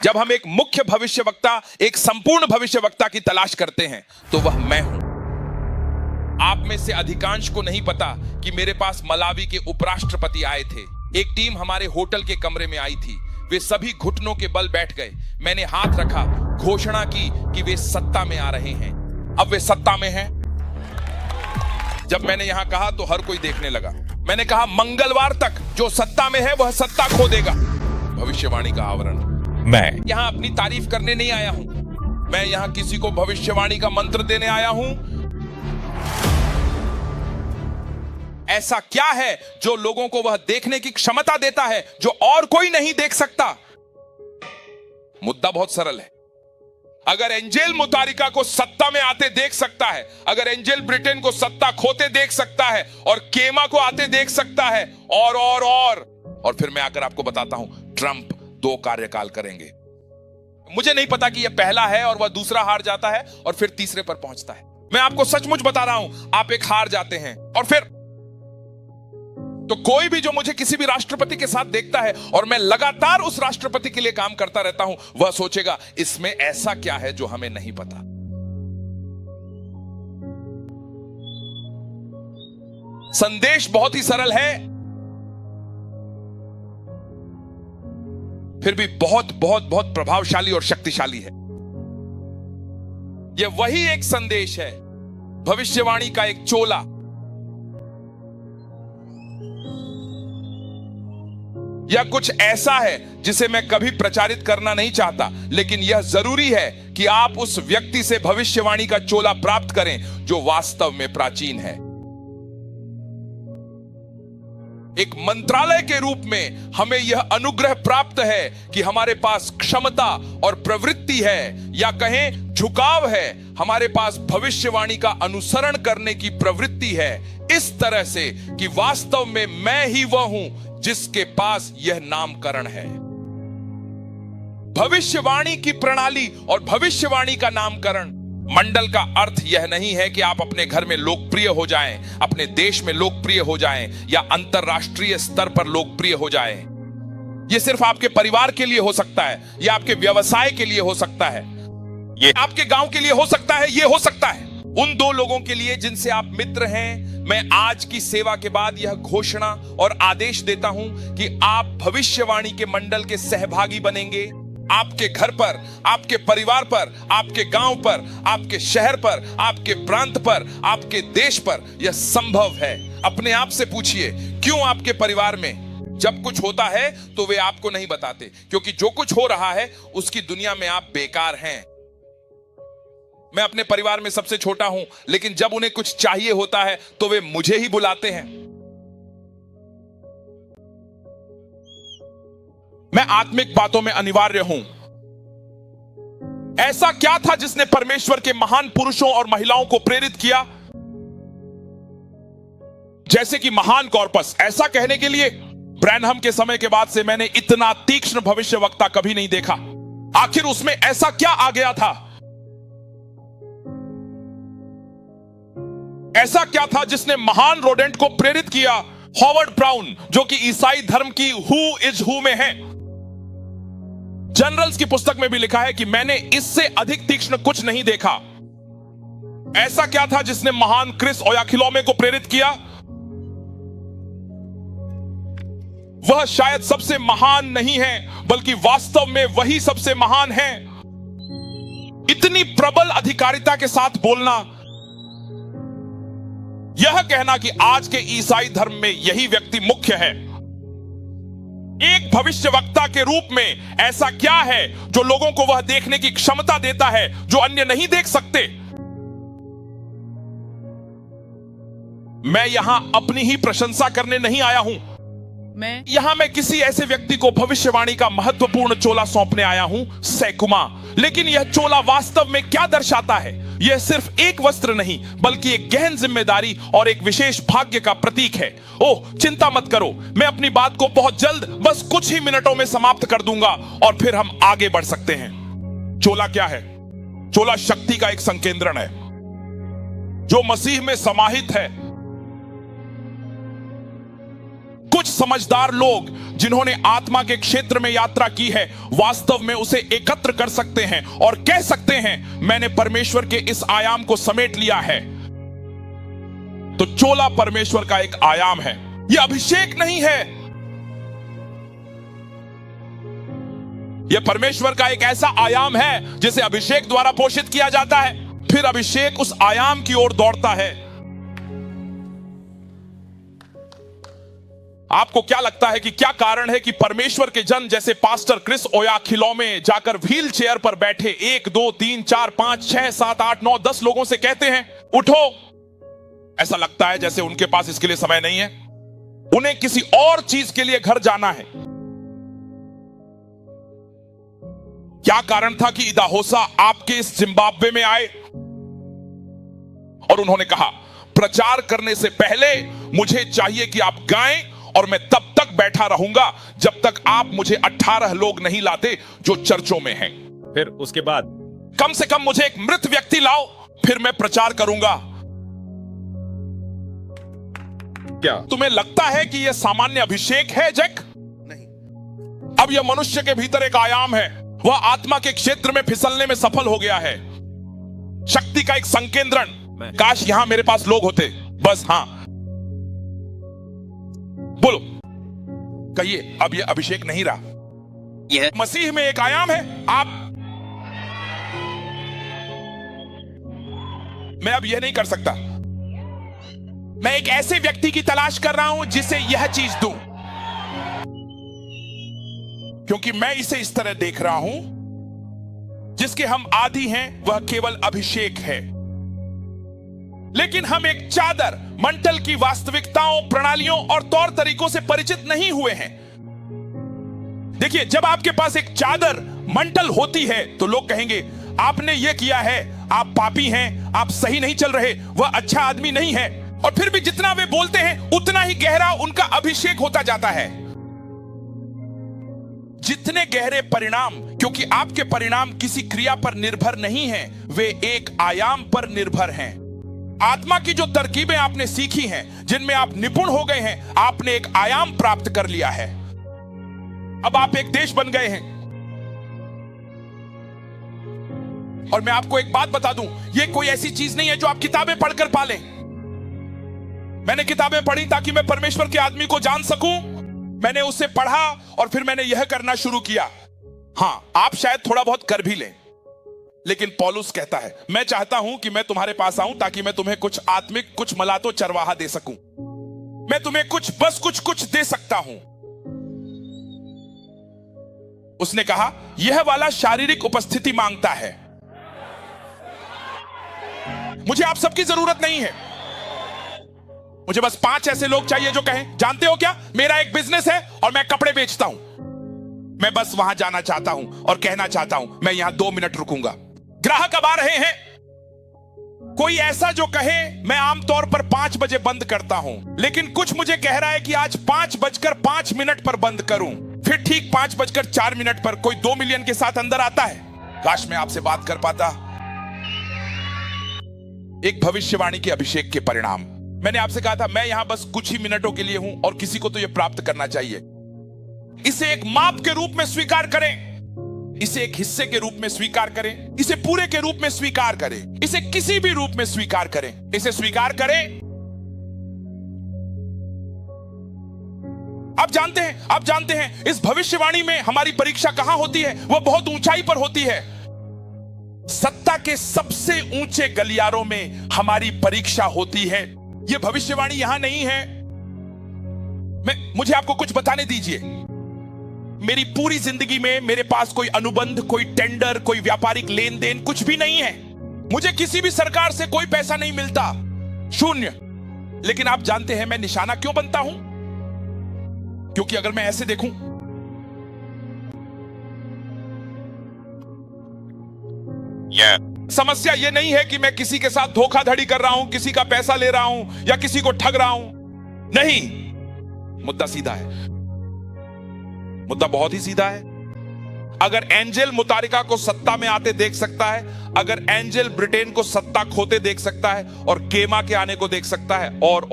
जब हम एक मुख्य भविष्यवक्ता, एक संपूर्ण भविष्यवक्ता की तलाश करते हैं तो वह मैं हूं। आप में से अधिकांश को नहीं पता कि मेरे पास मलावी के उपराष्ट्रपति आए थे। एक टीम हमारे होटल के कमरे में आई थी। वे सभी घुटनों के बल बैठ गए। मैंने हाथ रखा, घोषणा की कि वे सत्ता में आ रहे हैं। अब वे सत्ता में हैं। जब मैंने यहां कहा तो हर कोई देखने लगा। मैंने कहा, मंगलवार तक जो सत्ता में है वह सत्ता खो देगा। भविष्यवाणी का आवरण। मैं यहां अपनी तारीफ करने नहीं आया हूं। मैं यहां किसी को भविष्यवाणी का मंत्र देने आया हूं। ऐसा क्या है जो लोगों को वह देखने की क्षमता देता है जो और कोई नहीं देख सकता? मुद्दा बहुत सरल है। अगर एंजेल मुतारिका को सत्ता में आते देख सकता है, अगर एंजेल ब्रिटेन को सत्ता खोते देख सकता है, और केमा को आते देख सकता है, और फिर मैं आकर आपको बताता हूं, ट्रंप 2 कार्यकाल करेंगे। मुझे नहीं पता कि यह पहला है और वह दूसरा हार जाता है और फिर तीसरे पर पहुंचता है। मैं आपको सचमुच बता रहा हूं, आप एक हार जाते हैं और फिर तो कोई भी जो मुझे किसी भी राष्ट्रपति के साथ देखता है और मैं लगातार उस राष्ट्रपति के लिए काम करता रहता हूं, वह सोचेगा इसमें ऐसा क्या है जो हमें नहीं पता। संदेश बहुत ही सरल है, फिर भी बहुत बहुत बहुत प्रभावशाली और शक्तिशाली है। यह वही एक संदेश है, भविष्यवाणी का एक चोला। यह कुछ ऐसा है जिसे मैं कभी प्रचारित करना नहीं चाहता, लेकिन यह जरूरी है कि आप उस व्यक्ति से भविष्यवाणी का चोला प्राप्त करें जो वास्तव में प्राचीन है। एक मंत्रालय के रूप में हमें यह अनुग्रह प्राप्त है कि हमारे पास क्षमता और प्रवृत्ति है, या कहें झुकाव है। हमारे पास भविष्यवाणी का अनुसरण करने की प्रवृत्ति है, इस तरह से कि वास्तव में मैं ही वह हूं जिसके पास यह नामकरण है। भविष्यवाणी की प्रणाली और भविष्यवाणी का नामकरण। मंडल का अर्थ यह नहीं है कि आप अपने घर में लोकप्रिय हो जाएं, अपने देश में लोकप्रिय हो जाएं, या अंतरराष्ट्रीय स्तर पर लोकप्रिय हो जाएं। यह सिर्फ आपके परिवार के लिए हो सकता है, या आपके व्यवसाय के लिए हो सकता है, ये आपके गांव के लिए हो सकता है, यह हो सकता है उन 2 लोगों के लिए जिनसे आप मित्र हैं। मैं आज की सेवा के बाद यह घोषणा और आदेश देता हूं कि आप भविष्यवाणी के मंडल के सहभागी बनेंगे। आपके घर पर, आपके परिवार पर, आपके गांव पर, आपके शहर पर, आपके प्रांत पर, आपके देश पर यह संभव है। अपने आप से पूछिए, क्यों आपके परिवार में जब कुछ होता है तो वे आपको नहीं बताते? क्योंकि जो कुछ हो रहा है उसकी दुनिया में आप बेकार हैं। मैं अपने परिवार में सबसे छोटा हूं, लेकिन जब उन्हें कुछ चाहिए होता है तो वे मुझे ही बुलाते हैं। मैं आत्मिक बातों में अनिवार्य हूं। ऐसा क्या था जिसने परमेश्वर के महान पुरुषों और महिलाओं को प्रेरित किया? जैसे कि महान कॉर्पस, ऐसा कहने के लिए ब्रैनहम के समय के बाद से मैंने इतना तीक्ष्ण भविष्यवक्ता कभी नहीं देखा। आखिर उसमें ऐसा क्या आ गया था? ऐसा क्या था जिसने महान रोडेंट को प्रेरित किया? हॉवर्ड ब्राउन, जो कि ईसाई धर्म की हु इज हु में है। जनरल्स की पुस्तक में भी लिखा है कि मैंने इससे अधिक तीक्ष्ण कुछ नहीं देखा। ऐसा क्या था जिसने महान क्रिस ओयाखिलोमे को प्रेरित किया? वह शायद सबसे महान नहीं है, बल्कि वास्तव में वही सबसे महान है। इतनी प्रबल अधिकारिता के साथ बोलना, यह कहना कि आज के ईसाई धर्म में यही व्यक्ति मुख्य है। एक भविष्यवक्ता के रूप में ऐसा क्या है जो लोगों को वह देखने की क्षमता देता है जो अन्य नहीं देख सकते? मैं यहां अपनी ही प्रशंसा करने नहीं आया हूं। मैं किसी ऐसे व्यक्ति को भविष्यवाणी का महत्वपूर्ण चोला सौंपने आया हूं, सैकुमा। लेकिन यह चोला वास्तव में क्या दर्शाता है? यह सिर्फ एक वस्त्र नहीं, बल्कि एक गहन जिम्मेदारी और एक विशेष भाग्य का प्रतीक है। ओह, चिंता मत करो, मैं अपनी बात को बहुत जल्द, बस कुछ ही मिनटों में समाप्त कर दूंगा और फिर हम आगे बढ़ सकते हैं। चोला क्या है? चोला शक्ति का एक संकेंद्रण है जो मसीह में समाहित है। कुछ समझदार लोग जिन्होंने आत्मा के क्षेत्र में यात्रा की है वास्तव में उसे एकत्र कर सकते हैं और कह सकते हैं मैंने परमेश्वर के इस आयाम को समेट लिया है। तो चोला परमेश्वर का एक आयाम है, यह अभिषेक नहीं है। यह परमेश्वर का एक ऐसा आयाम है जिसे अभिषेक द्वारा पोषित किया जाता है, फिर अभिषेक उस आयाम की ओर दौड़ता है। आपको क्या लगता है कि क्या कारण है कि परमेश्वर के जन जैसे पास्टर क्रिस ओयाखिलो में जाकर व्हील चेयर पर बैठे 1 2 3 4 5 6 7 8 9 10 लोगों से कहते हैं उठो? ऐसा लगता है जैसे उनके पास इसके लिए समय नहीं है, उन्हें किसी और चीज के लिए घर जाना है। क्या कारण था कि इदाहोसा आपके इस जिम्बाब्वे में आए और उन्होंने कहा प्रचार करने से पहले मुझे चाहिए कि आप गाएं और मैं तब तक बैठा रहूंगा जब तक आप मुझे 18 लोग नहीं लाते जो चर्चों में हैं। फिर उसके बाद कम से कम मुझे एक मृत व्यक्ति लाओ, फिर मैं प्रचार करूंगा। क्या तुम्हें लगता है कि यह सामान्य अभिषेक है जैक? नहीं। अब यह मनुष्य के भीतर एक आयाम है, वह आत्मा के क्षेत्र में फिसलने में सफल हो गया है। शक्ति का एक संकेंद्रण। काश यहां मेरे पास लोग होते। बस हां बोलो, कहिए अब यह अभिषेक नहीं रहा, यह मसीह में एक आयाम है। आप मैं अब यह नहीं कर सकता। मैं एक ऐसे व्यक्ति की तलाश कर रहा हूं जिसे यह चीज दूं, क्योंकि मैं इसे इस तरह देख रहा हूं जिसके हम आदी हैं वह केवल अभिषेक है। लेकिन हम एक चादर मंटल की वास्तविकताओं, प्रणालियों और तौर तरीकों से परिचित नहीं हुए हैं। देखिए, जब आपके पास एक चादर मंटल होती है तो लोग कहेंगे आपने यह किया है, आप पापी हैं, आप सही नहीं चल रहे, वह अच्छा आदमी नहीं है। और फिर भी जितना वे बोलते हैं उतना ही गहरा उनका अभिषेक होता जाता है। जितने गहरे परिणाम, क्योंकि आपके परिणाम किसी क्रिया पर निर्भर नहीं हैं, वे एक आयाम पर निर्भर हैं। आत्मा की जो तरकीबें आपने सीखी हैं, जिनमें आप निपुण हो गए हैं, आपने एक आयाम प्राप्त कर लिया है। अब आप एक देश बन गए हैं। और मैं आपको एक बात बता दूं, यह कोई ऐसी चीज नहीं है जो आप किताबें पढ़कर पालें। मैंने किताबें पढ़ी ताकि मैं परमेश्वर के आदमी को जान सकूं। मैंने उसे पढ़ा और फिर मैंने यह करना शुरू किया। हां, आप शायद थोड़ा बहुत कर भी लें, लेकिन पौलुस कहता है मैं चाहता हूं कि मैं तुम्हारे पास आऊं ताकि मैं तुम्हें कुछ आत्मिक, कुछ मलातो चरवाहा दे सकूं। मैं तुम्हें कुछ दे सकता हूं। उसने कहा यह वाला शारीरिक उपस्थिति मांगता है। मुझे आप सबकी जरूरत नहीं है। मुझे बस 5 ऐसे लोग चाहिए जो कहें जानते हो क्या, मेरा एक बिजनेस है और मैं कपड़े बेचता हूं। मैं बस वहां जाना चाहता हूं और कहना चाहता हूं मैं यहां 2 मिनट रुकूंगा। ग्राहक अब आ रहे हैं। कोई ऐसा जो कहे मैं आमतौर पर 5 बजे बंद करता हूं, लेकिन कुछ मुझे कह रहा है कि आज 5:05 पर बंद करूं। फिर ठीक 5:04 पर कोई 2 मिलियन के साथ अंदर आता है। काश मैं आपसे बात कर पाता। एक भविष्यवाणी के अभिषेक के परिणाम। मैंने आपसे कहा था मैं यहां बस कुछ ही मिनटों के लिए हूं और किसी को तो यह प्राप्त करना चाहिए। इसे एक माप के रूप में स्वीकार करें, इसे एक हिस्से के रूप में स्वीकार करें, इसे पूरे के रूप में स्वीकार करें, इसे किसी भी रूप में स्वीकार करें, इसे स्वीकार करें। आप जानते हैं इस भविष्यवाणी में हमारी परीक्षा कहां होती है? वह बहुत ऊंचाई पर होती है। सत्ता के सबसे ऊंचे गलियारों में हमारी परीक्षा होती है। यह भविष्यवाणी यहां नहीं है। मुझे आपको कुछ बताने दीजिए। मेरी पूरी जिंदगी में मेरे पास कोई अनुबंध, कोई टेंडर, कोई व्यापारिक लेन देन कुछ भी नहीं है। मुझे किसी भी सरकार से कोई पैसा नहीं मिलता, 0। लेकिन आप जानते हैं मैं निशाना क्यों बनता हूं? क्योंकि अगर मैं ऐसे देखूं, समस्या यह नहीं है कि मैं किसी के साथ धोखाधड़ी कर रहा हूं, किसी का पैसा ले रहा हूं या किसी को ठग रहा हूं। नहीं, मुद्दा सीधा है। मुद्दा बहुत ही सीधा है। अगर एंजेल मुतारिका को सत्ता में आते देख सकता है, अगर एंजेल ब्रिटेन को सत्ता खोते देख सकता है और केमा के आने को देख सकता है, और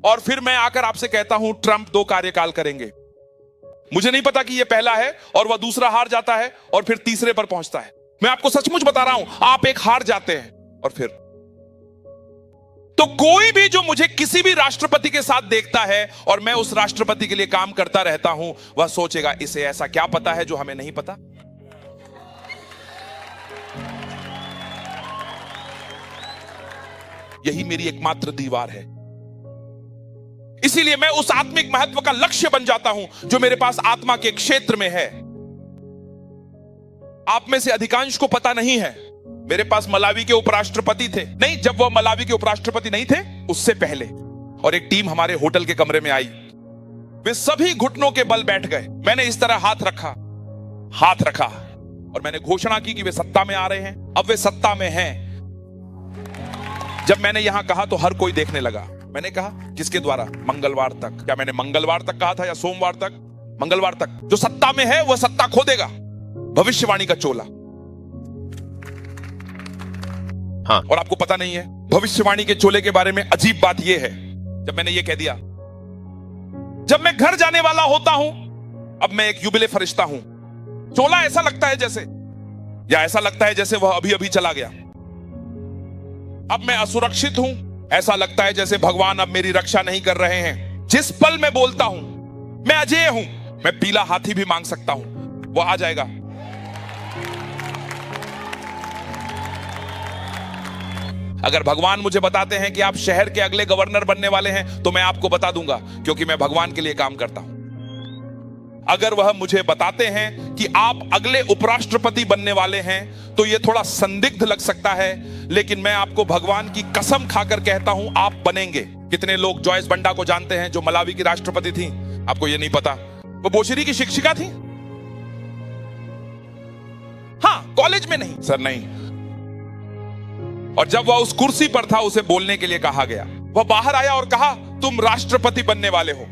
और फिर मैं आकर आपसे कहता हूं ट्रंप 2 कार्यकाल करेंगे। मुझे नहीं पता कि यह पहला है और वह दूसरा हार जाता है और फिर तीसरे पर पहुंचता है। मैं आपको सचमुच बता रहा हूं, आप एक हार जाते हैं और फिर तो कोई भी जो मुझे किसी भी राष्ट्रपति के साथ देखता है और मैं उस राष्ट्रपति के लिए काम करता रहता हूं, वह सोचेगा इसे ऐसा क्या पता है जो हमें नहीं पता। यही मेरी एकमात्र दीवार है। इसीलिए मैं उस आत्मिक महत्व का लक्ष्य बन जाता हूं जो मेरे पास आत्मा के क्षेत्र में है। आप में से अधिकांश को पता नहीं है, मेरे पास मलावी के उपराष्ट्रपति थे। नहीं, जब वह मलावी के उपराष्ट्रपति नहीं थे उससे पहले, और एक टीम हमारे होटल के कमरे में आई। वे सभी घुटनों के बल बैठ गए। मैंने इस तरह हाथ रखा और मैंने घोषणा की कि वे सत्ता में आ रहे हैं। अब वे सत्ता में हैं। जब मैंने यहां कहा तो हर कोई देखने लगा। मैंने कहा किसके द्वारा? मंगलवार तक। क्या मैंने मंगलवार तक कहा था या सोमवार तक? मंगलवार तक। जो सत्ता में है वह सत्ता खो देगा। भविष्यवाणी का चोला। हाँ। और आपको पता नहीं है, भविष्यवाणी के चोले के बारे में अजीब बात यह है, जब मैंने यह कह दिया, जब मैं घर जाने वाला होता हूं, अब मैं एक युबिले फरिश्ता हूं। चोला ऐसा लगता है जैसे, या ऐसा लगता है जैसे वह अभी अभी चला गया। अब मैं असुरक्षित हूं, ऐसा लगता है जैसे भगवान अब मेरी रक्षा नहीं कर रहे हैं। जिस पल मैं बोलता हूं, मैं अजेय हूं, मैं पीला हाथी भी मांग सकता हूं, वो आ जाएगा। अगर भगवान मुझे बताते हैं कि आप शहर के अगले गवर्नर बनने वाले हैं, तो मैं आपको बता दूंगा, क्योंकि मैं भगवान के लिए काम करता हूं। अगर वह मुझे बताते हैं कि आप अगले उपराष्ट्रपति बनने वाले हैं, तो यह थोड़ा संदिग्ध लग सकता है, लेकिन मैं आपको भगवान की कसम खाकर कहता हूं, आप बनेंगे। कितने लोग जॉयस बंडा को जानते हैं, जो मलावी की राष्ट्रपति थी? आपको यह नहीं पता, वो बोशरी की शिक्षिका थी। हाँ, कॉलेज में नहीं सर, नहीं। और जब वह उस कुर्सी पर था, उसे बोलने के लिए कहा गया। वह बाहर आया और कहा, तुम राष्ट्रपति बनने वाले हो।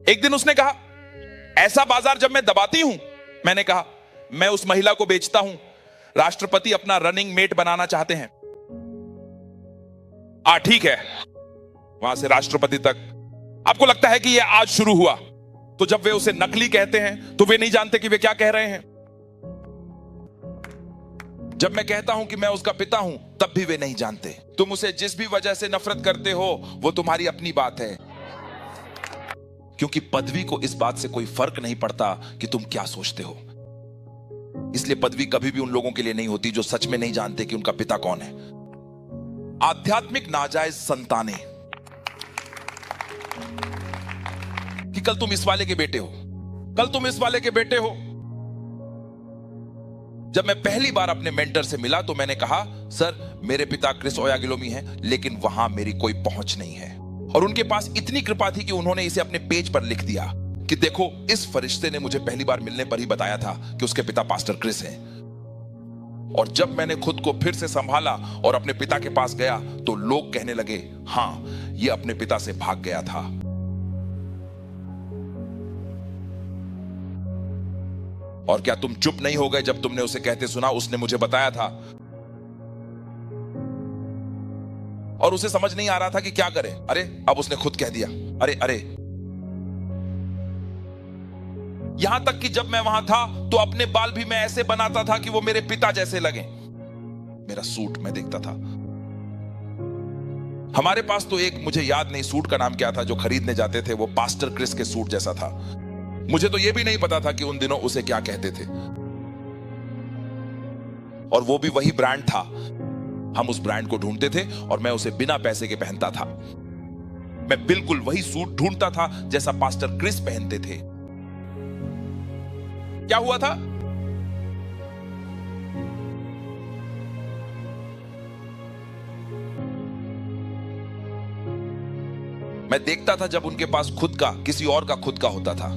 एक दिन उसने कहा, ऐसा बाजार जब मैं दबाती हूं, मैंने कहा, मैं उस महिला को बेचता हूं, राष्ट्रपति अपना रनिंग मेट बनाना चाहते हैं। ठीक है, वहां से राष्ट्रपति तक। आपको लगता है कि यह आज शुरू हुआ? तो जब वे उसे नकली कहते हैं, तो वे नहीं जानते कि वे क्या कह रहे हैं। जब मैं कहता हूं कि मैं उसका पिता हूं, तब भी वे नहीं जानते। तुम उसे जिस भी वजह से नफरत करते हो, वो तुम्हारी अपनी बात है, क्योंकि पदवी को इस बात से कोई फर्क नहीं पड़ता कि तुम क्या सोचते हो। इसलिए पदवी कभी भी उन लोगों के लिए नहीं होती जो सच में नहीं जानते कि उनका पिता कौन है। आध्यात्मिक नाजायज संतानें, कि कल तुम इस वाले के बेटे हो, कल तुम इस वाले के बेटे हो। जब मैं पहली बार अपने मेंटर से मिला, तो मैंने कहा, सर, मेरे पिता क्रिस ओयागिलोमी हैं, लेकिन वहां मेरी कोई पहुंच नहीं है। और उनके पास इतनी कृपा थी कि उन्होंने इसे अपने पेज पर लिख दिया कि देखो, इस फरिश्ते ने मुझे पहली बार मिलने पर ही बताया था कि उसके पिता पास्टर क्रिस हैं। और जब मैंने खुद को फिर से संभाला और अपने पिता के पास गया, तो लोग कहने लगे, हां, यह अपने पिता से भाग गया था। और क्या तुम चुप नहीं हो गए जब तुमने उसे कहते सुना, उसने मुझे बताया था? और उसे समझ नहीं आ रहा था कि क्या करे। अरे, अब उसने खुद कह दिया, अरे। यहां तक कि जब मैं वहां था, तो अपने बाल भी मैं ऐसे बनाता था कि वो मेरे पिता जैसे लगे। मेरा सूट मैं देखता था। हमारे पास तो एक, मुझे याद नहीं सूट का नाम क्या था, जो खरीदने जाते थे, वो पास्टर क्रिस के सूट जैसा था। मुझे तो यह भी नहीं पता था कि उन दिनों उसे क्या कहते थे। और वो भी वही ब्रांड था। हम उस ब्रांड को ढूंढते थे और मैं उसे बिना पैसे के पहनता था। मैं बिल्कुल वही सूट ढूंढता था जैसा पास्टर क्रिस पहनते थे। क्या हुआ था? मैं देखता था जब उनके पास खुद का, किसी और का खुद का होता था,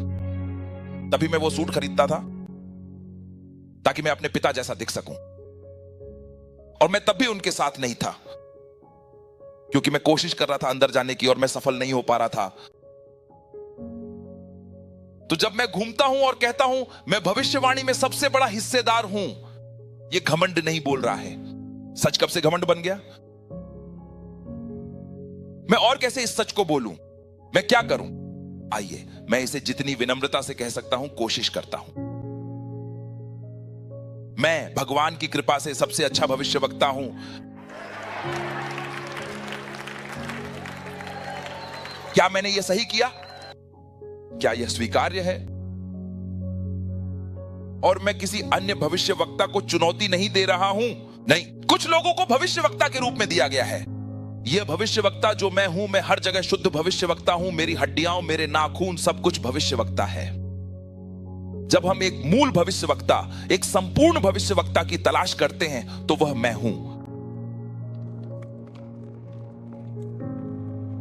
तभी मैं वो सूट खरीदता था, ताकि मैं अपने पिता जैसा दिख सकूं। और मैं तब भी उनके साथ नहीं था, क्योंकि मैं कोशिश कर रहा था अंदर जाने की और मैं सफल नहीं हो पा रहा था। तो जब मैं घूमता हूं और कहता हूं मैं भविष्यवाणी में सबसे बड़ा हिस्सेदार हूं, यह घमंड नहीं बोल रहा है। सच कब से घमंड बन गया? मैं और कैसे इस सच को बोलूं? मैं क्या करूं? आइए, मैं इसे जितनी विनम्रता से कह सकता हूं, कोशिश करता हूं। मैं भगवान की कृपा से सबसे अच्छा भविष्यवक्ता हूं। क्या मैंने यह सही किया? क्या यह स्वीकार्य है? और मैं किसी अन्य भविष्यवक्ता को चुनौती नहीं दे रहा हूं। नहीं, कुछ लोगों को भविष्यवक्ता के रूप में दिया गया है। यह भविष्यवक्ता जो मैं हूं, मैं हर जगह शुद्ध भविष्यवक्ता हूं। मेरी हड्डियां, मेरे नाखून, सब कुछ भविष्यवक्ता है। जब हम एक मूल भविष्यवक्ता, एक संपूर्ण भविष्यवक्ता की तलाश करते हैं, तो वह मैं हूं।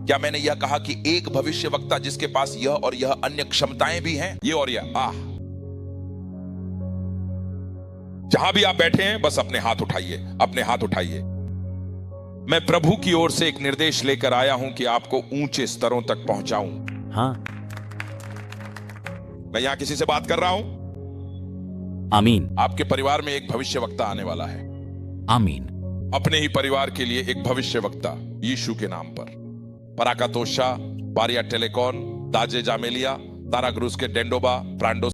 क्या मैंने यह कहा कि एक भविष्यवक्ता जिसके पास यह और यह अन्य क्षमताएं भी हैं? ये और यह जहां भी आप बैठे हैं, बस अपने हाथ उठाइए, अपने हाथ उठाइए। मैं प्रभु की ओर से एक निर्देश लेकर आया हूं कि आपको ऊंचे स्तरों तक पहुंचाऊं। हाँ। मैं यहां किसी से बात कर रहा हूं। आमीन। आपके परिवार में एक भविष्यवक्ता आने वाला है। आमीन। अपने ही परिवार के लिए एक भविष्यवक्ता, यीशु के नाम पर। पराकातोषा, बारिया टेलेकॉन, दाजे जामेलिया, ताराग्रुस के डेंडोबा, प्रांडो